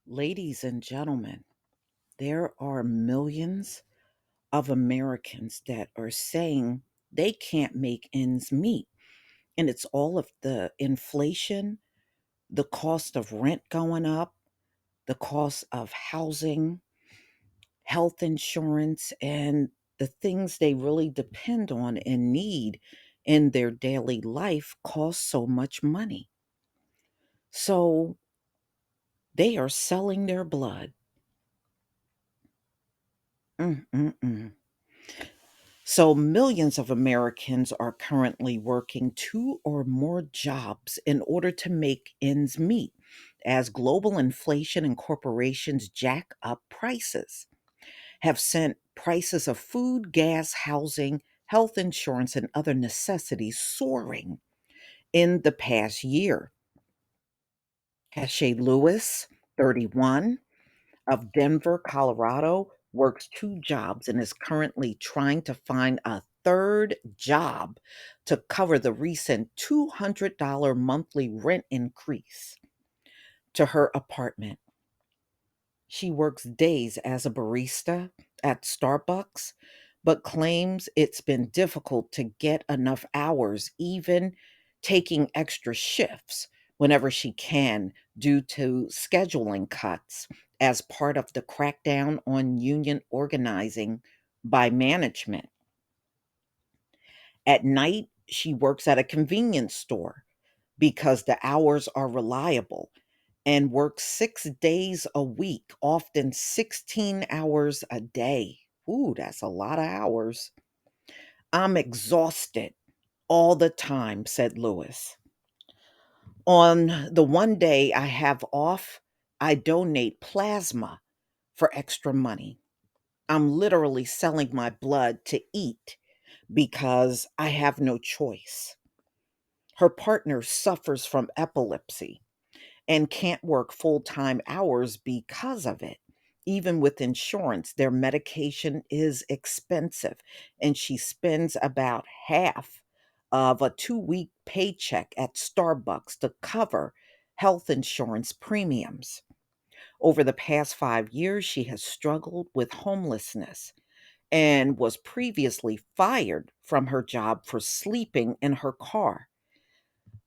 Ladies and gentlemen, there are millions of Americans that are saying they can't make ends meet. And it's all of the inflation, the cost of rent going up, the cost of housing, health insurance, and the things they really depend on and need in their daily life cost so much money. So they are selling their blood. Mm-mm-mm. So, millions of Americans are currently working two or more jobs in order to make ends meet as global inflation and corporations jack up prices, have sent prices of food, gas, housing, health insurance, and other necessities soaring in the past year. Cache Lewis, 31, of Denver, Colorado, works two jobs and is currently trying to find a third job to cover the recent $200 monthly rent increase to her apartment. She works days as a barista at Starbucks, but claims it's been difficult to get enough hours, even taking extra shifts whenever she can due to scheduling cuts as part of the crackdown on union organizing by management. At night, she works at a convenience store because the hours are reliable and works 6 days a week, often 16 hours a day. Ooh, that's a lot of hours. I'm exhausted all the time, said Lewis. On the one day I have off, I donate plasma for extra money. I'm literally selling my blood to eat because I have no choice. Her partner suffers from epilepsy and can't work full time hours because of it. Even with insurance, their medication is expensive, and she spends about half of a 2 week paycheck at Starbucks to cover health insurance premiums. Over the past 5 years, she has struggled with homelessness and was previously fired from her job for sleeping in her car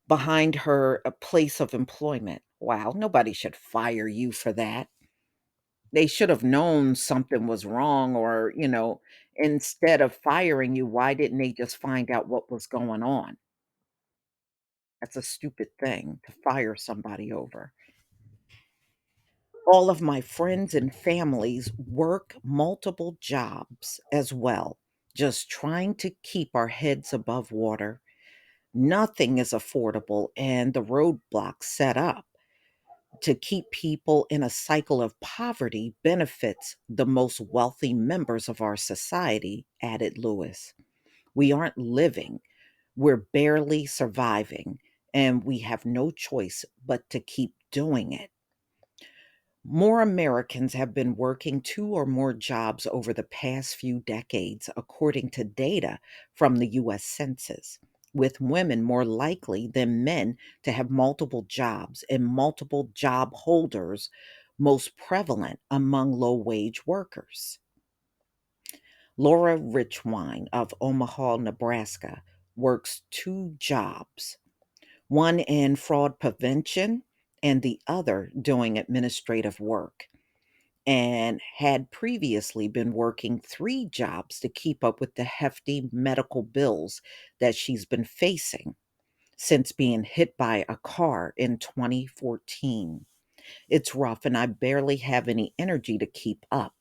behind her place of employment. Wow, nobody should fire you for that. They should have known something was wrong or, instead of firing you, why didn't they just find out what was going on? That's a stupid thing to fire somebody over. All of my friends and families work multiple jobs as well, just trying to keep our heads above water. Nothing is affordable, and the roadblocks set up to keep people in a cycle of poverty benefits the most wealthy members of our society, added Lewis. We aren't living, we're barely surviving, and we have no choice but to keep doing it. More Americans have been working two or more jobs over the past few decades, according to data from the US Census, with women more likely than men to have multiple jobs and multiple job holders most prevalent among low wage workers. Laura Richwine of Omaha, Nebraska, works two jobs, one in fraud prevention and the other doing administrative work, and had previously been working three jobs to keep up with the hefty medical bills that she's been facing since being hit by a car in 2014. It's rough, and I barely have any energy to keep up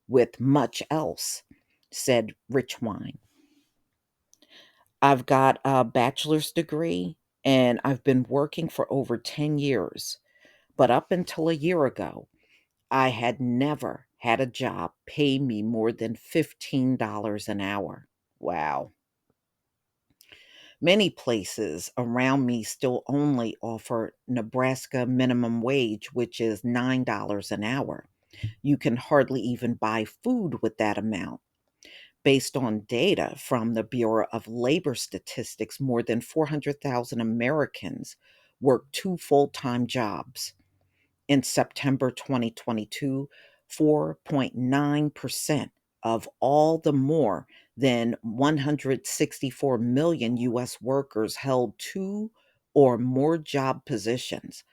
with much else, said Richwine. I've got a bachelor's degree and I've been working for over 10 years. But up until a year ago, I had never had a job pay me more than $15 an hour. Wow. Many places around me still only offer Nebraska minimum wage, which is $9 an hour. You can hardly even buy food with that amount. Based on data from the Bureau of Labor Statistics, more than 400,000 Americans work two full time jobs. In September 2022, 4.9% of all the more than 164 million US workers held two or more job positions.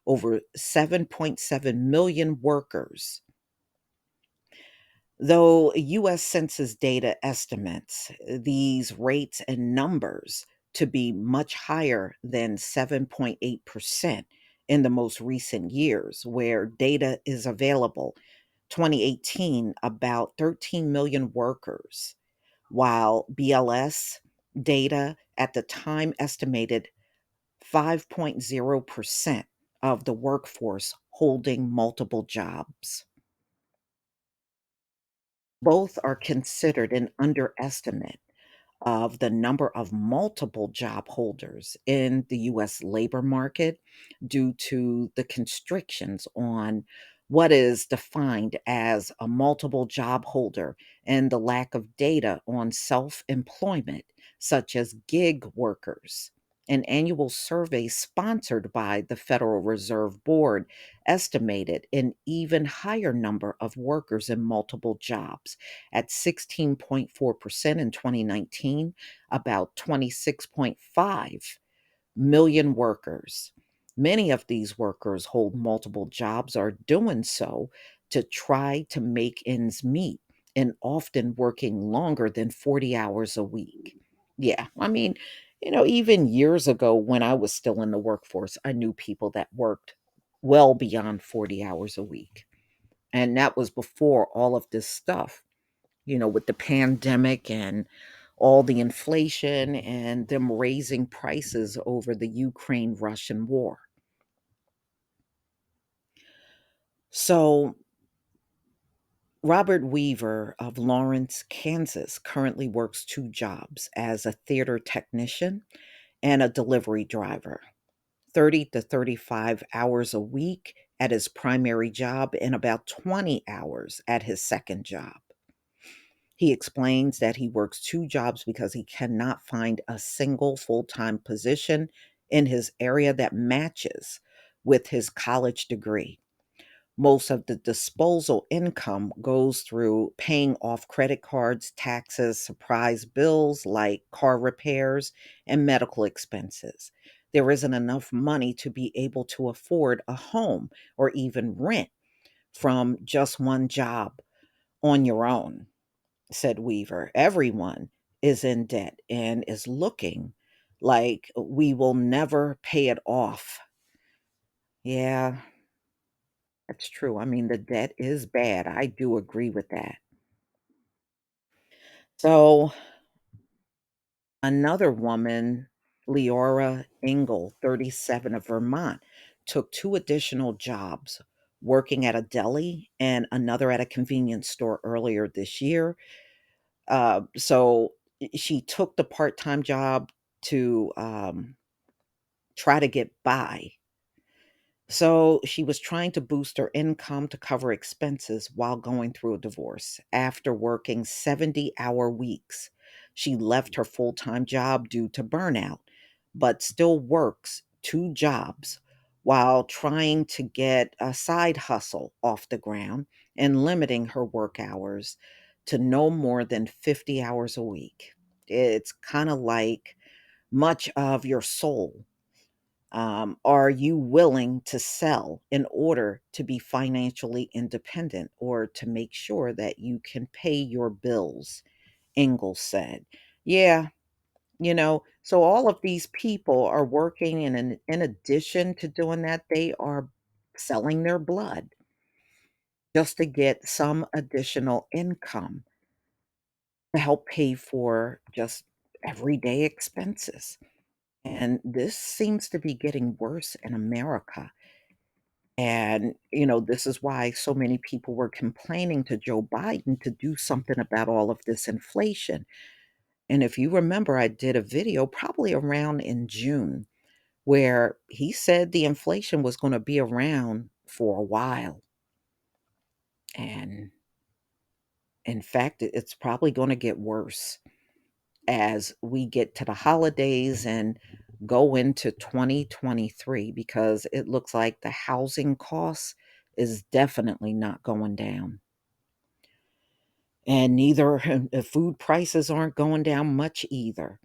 Over 7.7 million workers. Though US Census data estimates these rates and numbers to be much higher than 7.8% in the most recent years, where data is available. 2018, about 13 million workers, while BLS data at the time estimated 5.0% of the workforce holding multiple jobs. Both are considered an underestimate of the number of multiple job holders in the US labor market due to the constrictions on what is defined as a multiple job holder and the lack of data on self employment, such as gig workers. An annual survey sponsored by the Federal Reserve Board estimated an even higher number of workers in multiple jobs at 16.4% in 2019, about 26.5 million workers. Many of these workers hold multiple jobs, are doing so to try to make ends meet and often working longer than 40 hours a week. Yeah, I mean, even years ago when I was still in the workforce, I knew people that worked well beyond 40 hours a week. And that was before all of this stuff, with the pandemic and all the inflation and them raising prices over the Ukraine Russian war. So, Robert Weaver of Lawrence, Kansas, currently works two jobs as a theater technician and a delivery driver, 30 to 35 hours a week at his primary job and about 20 hours at his second job. He explains that he works two jobs because he cannot find a single full time position in his area that matches with his college degree. Most of the disposal income goes through paying off credit cards, taxes, surprise bills like car repairs, and medical expenses. There isn't enough money to be able to afford a home or even rent from just one job on your own, said Weaver. Everyone is in debt and is looking like we will never pay it off. Yeah, that's true. I mean, the debt is bad. I do agree with that. So, another woman, Leora Engel, 37 of Vermont, took two additional jobs, working at a deli and another at a convenience store earlier this year. So she took the part-time job to try to get by. So she was trying to boost her income to cover expenses while going through a divorce. After working 70-hour weeks, she left her full-time job due to burnout, but still works two jobs while trying to get a side hustle off the ground and limiting her work hours to no more than 50 hours a week. It's kind of like much of your soul, are you willing to sell in order to be financially independent or to make sure that you can pay your bills? Ingalls said. Yeah, so all of these people are working, and in addition to doing that, they are selling their blood just to get some additional income to help pay for just everyday expenses. And this seems to be getting worse in America. And, this is why so many people were complaining to Joe Biden to do something about all of this inflation. And if you remember, I did a video probably around in June where he said the inflation was going to be around for a while. And in fact, it's probably going to get worse as we get to the holidays and go into 2023 because it looks like the housing costs is definitely not going down. And neither the food prices aren't going down much either.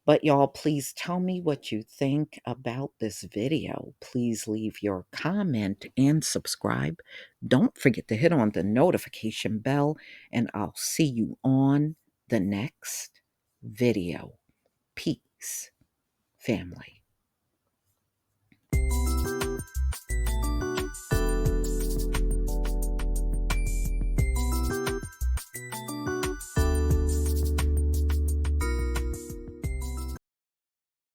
But y'all, please tell me what you think about this video. Please leave your comment and subscribe. Don't forget to hit on the notification bell, and I'll see you on the next video. Peace, family.